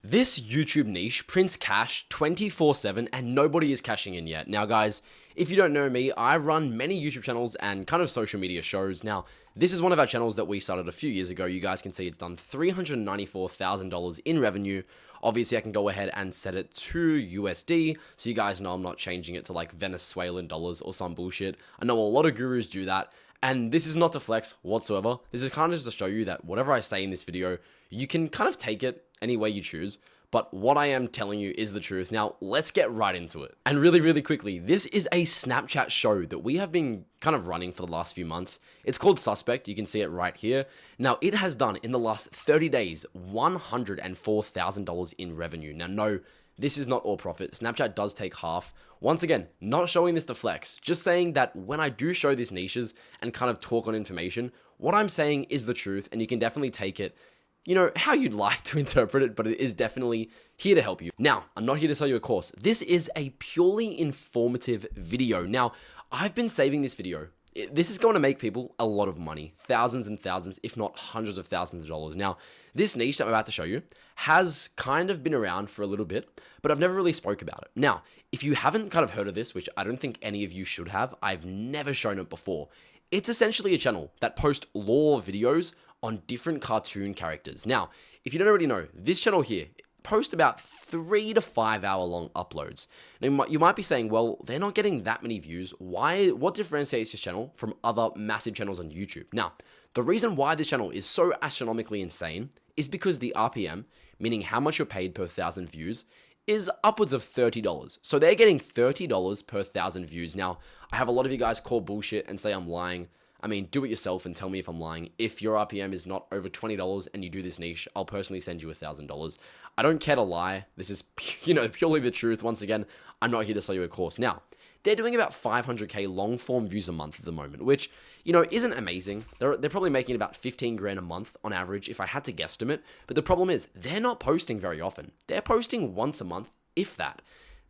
This YouTube niche prints cash 24/7 and nobody is cashing in yet. Now guys, if you don't know me, I run many YouTube channels and kind of social media shows. Now, this is one of our channels that we started a few years ago. You guys can see it's done $394,000 in revenue. Obviously, I can go ahead and set it to USD, so you guys know I'm not changing it to like Venezuelan dollars or some bullshit. I know a lot of gurus do that. And this is not to flex whatsoever. This is kind of just to show you that whatever I say in this video, you can kind of take it any way you choose. But what I am telling you is the truth. Now, let's get right into it. And really quickly, this is a Snapchat show that we have been kind of running for the last few months. It's called Suspect. You can see it right here. Now, it has done in the last 30 days, $104,000 in revenue. Now, no, this is not all profit. Snapchat does take half. Once again, not showing this to flex, just saying that when I do show these niches and kind of talk on information, what I'm saying is the truth, and you can definitely take it, you know, how you'd like to interpret it, but it is definitely here to help you. Now, I'm not here to sell you a course. This is a purely informative video. Now, I've been saving this video. This is going to make people a lot of money, thousands and thousands, if not hundreds of thousands of dollars. Now, this niche that I'm about to show you has kind of been around for a little bit, but I've never really spoke about it. Now, if you haven't kind of heard of this, which I don't think any of you should have, I've never shown it before. It's essentially a channel that posts lore videos on different cartoon characters. Now, if you don't already know, this channel here post about 3 to 5 hour long uploads. Now, you might be saying, well, they're not getting that many views. Why? What differentiates this channel from other massive channels on YouTube? Now, the reason why this channel is so astronomically insane is because the RPM, meaning how much you're paid per 1,000 views, is upwards of $30. So they're getting $30 per 1,000 views. Now, I have a lot of you guys call bullshit and say I'm lying. I mean, do it yourself and tell me if I'm lying. If your RPM is not over $20 and you do this niche, I'll personally send you $1,000. I don't care to lie. This is, purely the truth. Once again, I'm not here to sell you a course. Now, they're doing about 500K long form views a month at the moment, which, isn't amazing. They're probably making about 15 grand a month on average, if I had to guesstimate. But the problem is, they're not posting very often. They're posting once a month, if that.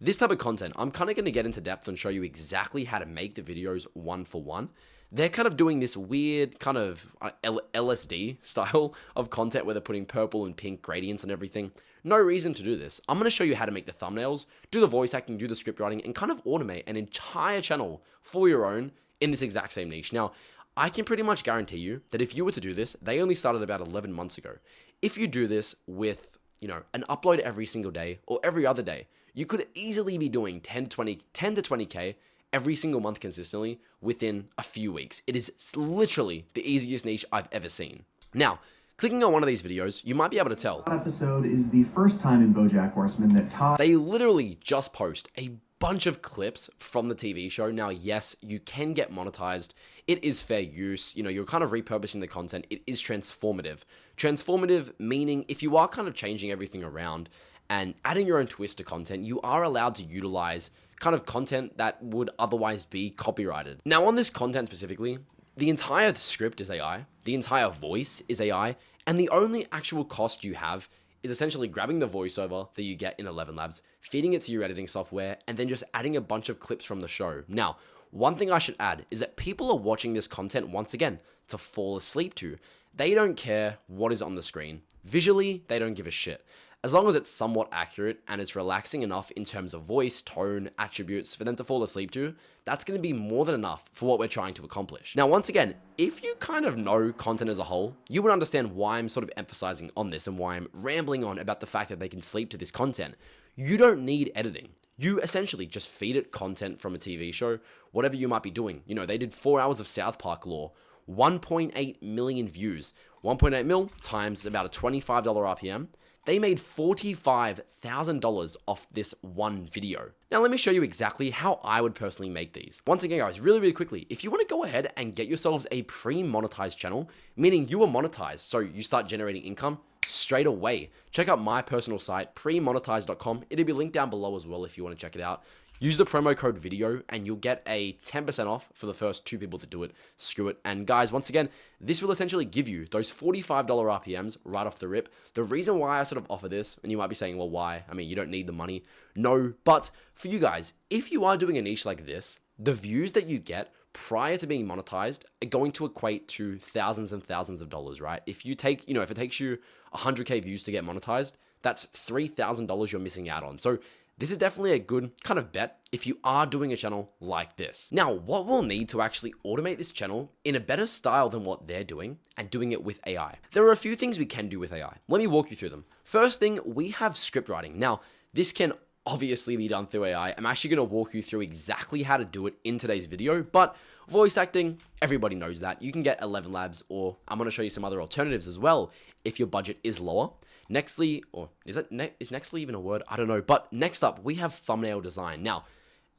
This type of content, I'm kind of going to get into depth and show you exactly how to make the videos one for one. They're kind of doing this weird kind of LSD style of content where they're putting purple and pink gradients and everything. No reason to do this. I'm going to show you how to make the thumbnails, do the voice acting, do the script writing, and kind of automate an entire channel for your own in this exact same niche. Now, I can pretty much guarantee you that if you were to do this, they only started about 11 months ago. If you do this with, an upload every single day or every other day, you could easily be doing 10 to 20K every single month consistently within a few weeks. It is literally the easiest niche I've ever seen. Now, clicking on one of these videos, you might be able to tell. Episode is the first time in BoJack Horseman that Todd... They literally just post a bunch of clips from the TV show. Now, yes, you can get monetized. It is fair use. You're kind of repurposing the content. It is transformative. Transformative meaning if you are kind of changing everything around and adding your own twist to content, you are allowed to utilize kind of content that would otherwise be copyrighted. Now, on this content specifically, the entire script is AI, the entire voice is AI, and the only actual cost you have is essentially grabbing the voiceover that you get in 11 Labs, feeding it to your editing software, and then just adding a bunch of clips from the show. Now, one thing I should add is that people are watching this content once again to fall asleep to. They don't care what is on the screen. Visually, they don't give a shit. As long as it's somewhat accurate and it's relaxing enough in terms of voice, tone, attributes for them to fall asleep to, that's going to be more than enough for what we're trying to accomplish. Now, once again, if you kind of know content as a whole, you would understand why I'm sort of emphasizing on this and why I'm rambling on about the fact that they can sleep to this content. You don't need editing. You essentially just feed it content from a TV show, whatever you might be doing. They did 4 hours of South Park lore, 1.8 million views, 1.8 mil times about a $25 RPM. They made $45,000 off this one video. Now, let me show you exactly how I would personally make these. Once again, guys, really quickly, if you want to go ahead and get yourselves a pre-monetized channel, meaning you are monetized, so you start generating income straight away, check out my personal site, premonetize.com. It'll be linked down below as well if you want to check it out. Use the promo code video and you'll get a 10% off for the first 2 people to do it. Screw it. And guys, once again, this will essentially give you those $45 RPMs right off the rip. The reason why I sort of offer this, and you might be saying, well, why? I mean, you don't need the money. No, but for you guys, if you are doing a niche like this, the views that you get prior to being monetized are going to equate to thousands and thousands of dollars, right? If you take, if it takes you 100K views to get monetized, That's $3,000 you're missing out on. So this is definitely a good kind of bet if you are doing a channel like this. Now, what we'll need to actually automate this channel in a better style than what they're doing and doing it with AI. There are a few things we can do with AI. Let me walk you through them. First thing, we have script writing. Now, this can obviously be done through AI. I'm actually going to walk you through exactly how to do it in today's video, but voice acting, everybody knows that. You can get 11 Labs, or I'm going to show you some other alternatives as well if your budget is lower. Nextly, or is Nextly even a word? I don't know. But next up, we have thumbnail design. Now,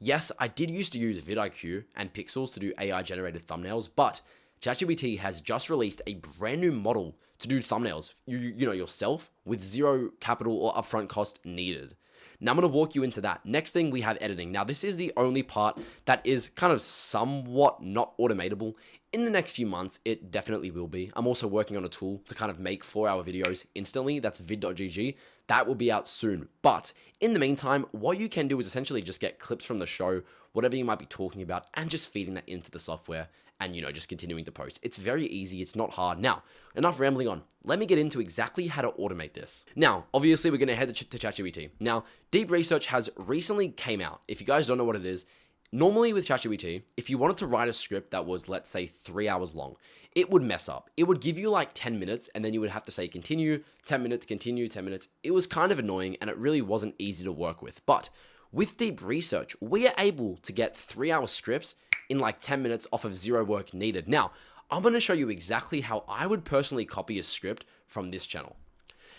yes, I did used to use vidIQ and Pixels to do AI generated thumbnails, but ChatGPT has just released a brand new model to do thumbnails, you know, yourself with zero capital or upfront cost needed. Now I'm going to walk you into that. Next thing, we have editing. Now this is the only part that is kind of somewhat not automatable. In the next few months, it definitely will be. I'm also working on a tool to kind of make 4-hour videos instantly. That's vid.gg. That will be out soon. But in the meantime, what you can do is essentially just get clips from the show, whatever you might be talking about, and just feeding that into the software and, you know, just continuing to post. It's very easy. It's not hard. Now, enough rambling on. Let me get into exactly how to automate this. Now, obviously, we're going to head to ChatGPT. Now, Deep Research has recently came out. If you guys don't know what it is, normally with ChatGPT, if you wanted to write a script that was, let's say, 3 hours long, it would mess up. It would give you like 10 minutes and then you would have to say continue, 10 minutes, continue, 10 minutes. It was kind of annoying and it really wasn't easy to work with. But with Deep Research, we are able to get 3-hour scripts in like 10 minutes off of zero work needed. Now, I'm going to show you exactly how I would personally copy a script from this channel.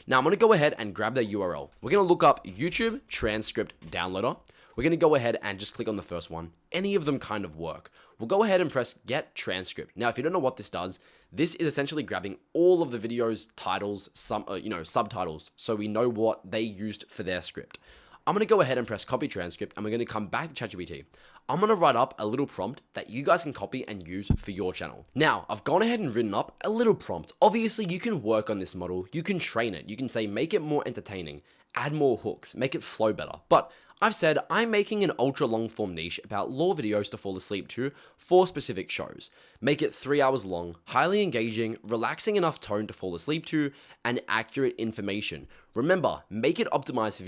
Now, I'm going to go ahead and grab their URL. We're going to look up YouTube transcript downloader. We're going to go ahead and just click on the first one. Any of them kind of work. We'll go ahead and press get transcript. Now, if you don't know what this does, this is essentially grabbing all of the video's titles, subtitles, so we know what they used for their script. I'm going to go ahead and press copy transcript, and we're going to come back to ChatGPT. I'm going to write up a little prompt that you guys can copy and use for your channel. Now, I've gone ahead and written up a little prompt. Obviously, you can work on this model. You can train it. You can say, make it more entertaining, add more hooks, make it flow better. But I've said I'm making an ultra long form niche about law videos to fall asleep to for specific shows. Make it 3 hours long, highly engaging, relaxing enough tone to fall asleep to, and accurate information. Remember, make it optimized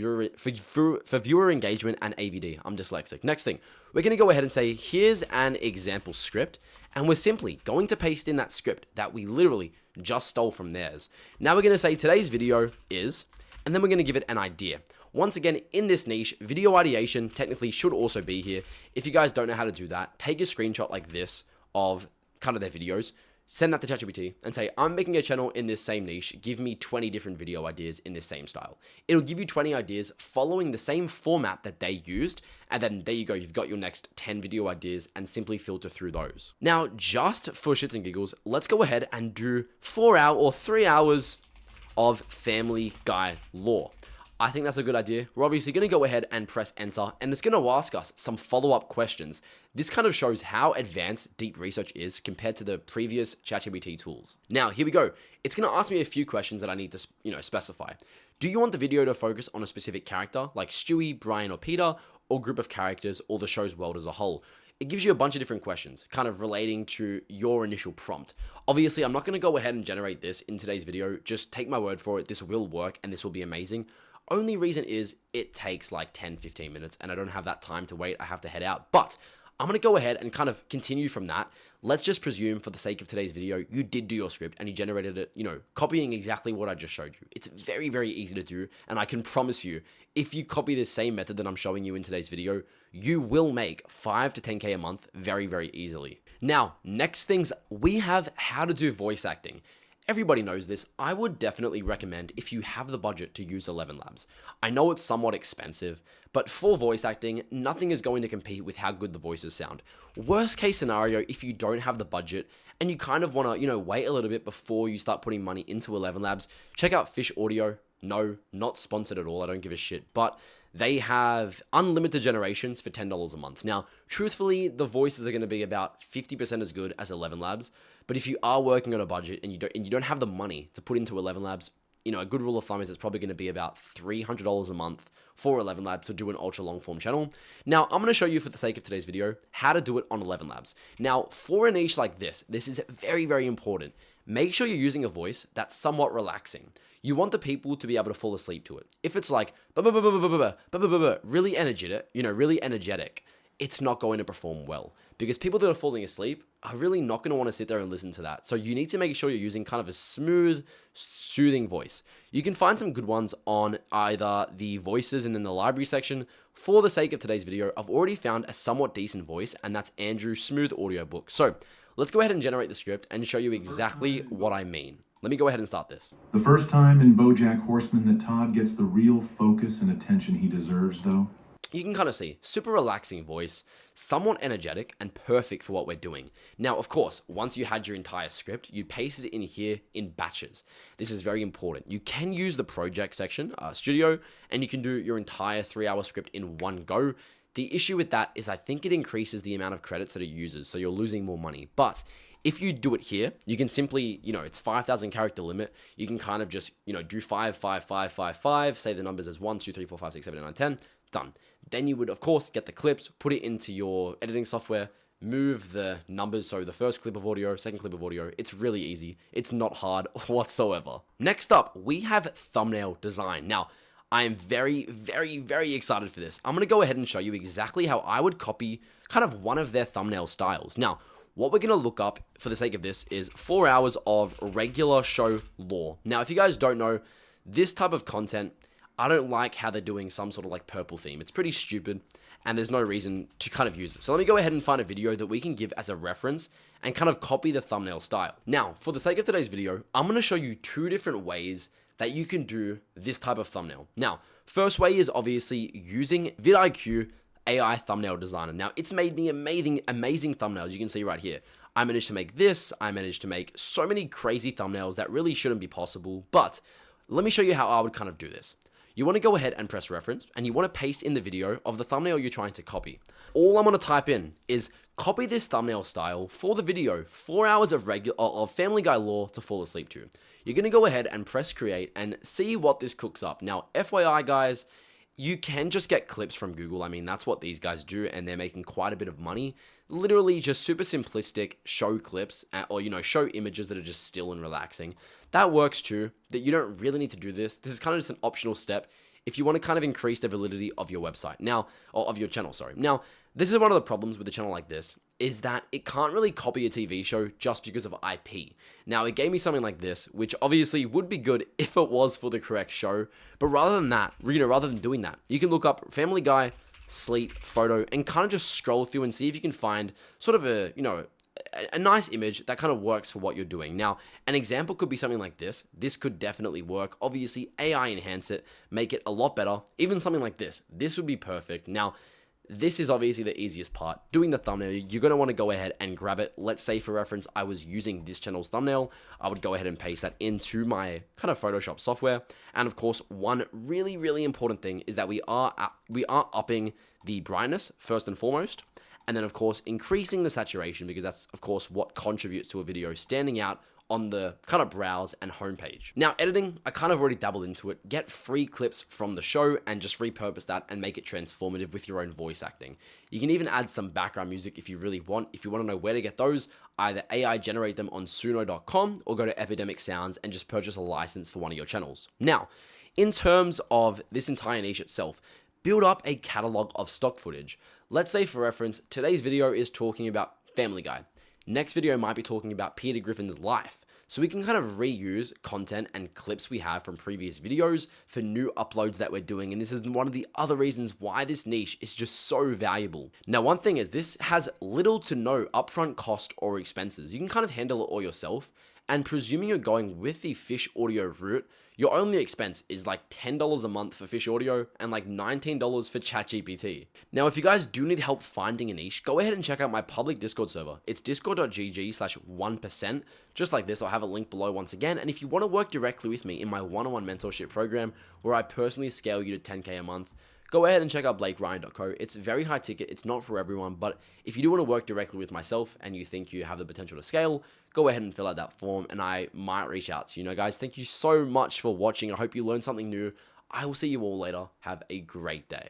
for viewer engagement and AVD. I'm dyslexic. Next thing, we're going to go ahead and say, here's an example script, and we're simply going to paste in that script that we literally just stole from theirs. Now we're going to say today's video is, and then we're going to give it an idea. Once again, in this niche, video ideation technically should also be here. If you guys don't know how to do that, take a screenshot like this of kind of their videos, send that to ChatGPT and say, I'm making a channel in this same niche, give me 20 different video ideas in this same style. It'll give you 20 ideas following the same format that they used, and then there you go, you've got your next 10 video ideas and simply filter through those. Now, just for shits and giggles, let's go ahead and do 4 hour or 3 hours of Family Guy law. I think that's a good idea. We're obviously going to go ahead and press enter, and it's going to ask us some follow-up questions. This kind of shows how advanced Deep Research is compared to the previous ChatGPT tools. Now, here we go. It's going to ask me a few questions that I need to, specify. Do you want the video to focus on a specific character, like Stewie, Brian, or Peter, or group of characters, or the show's world as a whole? It gives you a bunch of different questions, kind of relating to your initial prompt. Obviously, I'm not going to go ahead and generate this in today's video. Just take my word for it. This will work, and this will be amazing. Only reason is it takes like 10-15 minutes and I don't have that time to wait. I have to head out, but I'm going to go ahead and kind of continue from that. Let's just presume for the sake of today's video, you did do your script and you generated it, copying exactly what I just showed you. It's very, very easy to do. And I can promise you, if you copy this same method that I'm showing you in today's video, you will make 5 to 10K a month very, very easily. Now, next things, we have how to do voice acting. Everybody knows this. I would definitely recommend, if you have the budget, to use 11 Labs. I know it's somewhat expensive, but for voice acting, nothing is going to compete with how good the voices sound. Worst case scenario, if you don't have the budget and you kind of want to, wait a little bit before you start putting money into 11 Labs, check out Fish Audio. No, not sponsored at all. I don't give a shit. But they have unlimited generations for $10 a month. Now, truthfully, the voices are going to be about 50% as good as 11 Labs. But if you are working on a budget and you don't have the money to put into 11 Labs, a good rule of thumb is it's probably going to be about $300 a month for 11 Labs to do an ultra long form channel. Now, I'm going to show you, for the sake of today's video, how to do it on 11 Labs. Now, for a niche like this is very, very important. make sure you're using a voice that's somewhat relaxing. You want the people to be able to fall asleep to it. If it's like really energetic, really energetic, it's not going to perform well because people that are falling asleep are really not going to want to sit there and listen to that. So you need to make sure you're using kind of a smooth, soothing voice. You can find some good ones on either the voices and then the library section. For the sake of today's video, I've already found a somewhat decent voice, and that's Andrew's Smooth Audiobook. So let's go ahead and generate the script and show you exactly what I mean. Let me go ahead and start this. The first time in BoJack Horseman that Todd gets the real focus and attention he deserves, though. You can kind of see, super relaxing voice, somewhat energetic, and perfect for what we're doing. Now, of course, once you had your entire script, you paste it in here in batches. This is very important. You can use the project section, studio, and you can do your entire 3-hour script in one go. The issue with that is I think it increases the amount of credits that it uses, so you're losing more money. But if you do it here, you can simply, it's 5,000 character limit. You can kind of just, do 5, 5, 5, 5, 5, say the numbers as 1, 2, 3, 4, 5, 6, 7, 8, 9, 10, done. Then you would, of course, get the clips, put it into your editing software, move the numbers, so the first clip of audio, second clip of audio. It's really easy. It's not hard whatsoever. Next up, we have thumbnail design. Now, I am very, very, very excited for this. I'm going to go ahead and show you exactly how I would copy kind of one of their thumbnail styles. Now, what we're going to look up for the sake of this is 4 hours of regular show lore. Now, if you guys don't know, this type of content, I don't like how they're doing some sort of like purple theme. It's pretty stupid and there's no reason to kind of use it. So let me go ahead and find a video that we can give as a reference and kind of copy the thumbnail style. Now, for the sake of today's video, I'm going to show you 2 different ways that you can do this type of thumbnail. Now, first way is obviously using vidIQ AI thumbnail designer. Now, it's made me amazing thumbnails. You can see right here. I managed to make this. I managed to make so many crazy thumbnails that really shouldn't be possible. But let me show you how I would kind of do this. You want to go ahead and press reference, and you want to paste in the video of the thumbnail you're trying to copy. All I'm going to type in is copy this thumbnail style for the video, 4 hours of Family Guy lore to fall asleep to. You're going to go ahead and press create and see what this cooks up. Now, FYI guys, you can just get clips from Google. I mean, that's what these guys do, and they're making quite a bit of money. Literally just super simplistic show clips or, show images that are just still and relaxing. That works too, that you don't really need to do this. This is kind of just an optional step if you want to kind of increase the validity of your website. Now, or of your channel, sorry. Now, this is one of the problems with a channel like this, is that it can't really copy a TV show just because of IP. Now, it gave me something like this, which obviously would be good if it was for the correct show. But rather than that, rather than doing that, you can look up Family Guy, sleep, photo, and kind of just scroll through and see if you can find sort of a nice image that kind of works for what you're doing. Now, an example could be something like this. This could definitely work. Obviously, AI enhance it, make it a lot better. Even something like this. This would be perfect. Now, this is obviously the easiest part. Doing the thumbnail, you're going to want to go ahead and grab it. Let's say for reference, I was using this channel's thumbnail. I would go ahead and paste that into my kind of Photoshop software. And of course, one really, really important thing is that we are upping the brightness first and foremost. And then of course, increasing the saturation, because that's of course what contributes to a video standing out on the kind of browse and homepage. Now, editing, I kind of already dabbled into it. Get free clips from the show and just repurpose that and make it transformative with your own voice acting. You can even add some background music if you really want. If you want to know where to get those, either AI generate them on suno.com or go to Epidemic Sounds and just purchase a license for one of your channels. Now, in terms of this entire niche itself, build up a catalog of stock footage. Let's say for reference, today's video is talking about Family Guy. Next video might be talking about Peter Griffin's life. So we can kind of reuse content and clips we have from previous videos for new uploads that we're doing. And this is one of the other reasons why this niche is just so valuable. Now, one thing is this has little to no upfront cost or expenses. You can kind of handle it all yourself. And presuming you're going with the Fish Audio route, your only expense is like $10 a month for Fish Audio and like $19 for ChatGPT. Now, if you guys do need help finding a niche, go ahead and check out my public Discord server. It's discord.gg/1%. Just like this, I'll have a link below once again. And if you want to work directly with me in my one-on-one mentorship program, where I personally scale you to 10K a month, go ahead and check out blakeryan.co. It's very high ticket. It's not for everyone, but if you do want to work directly with myself and you think you have the potential to scale, go ahead and fill out that form and I might reach out to you. Guys, thank you so much for watching. I hope you learned something new. I will see you all later. Have a great day.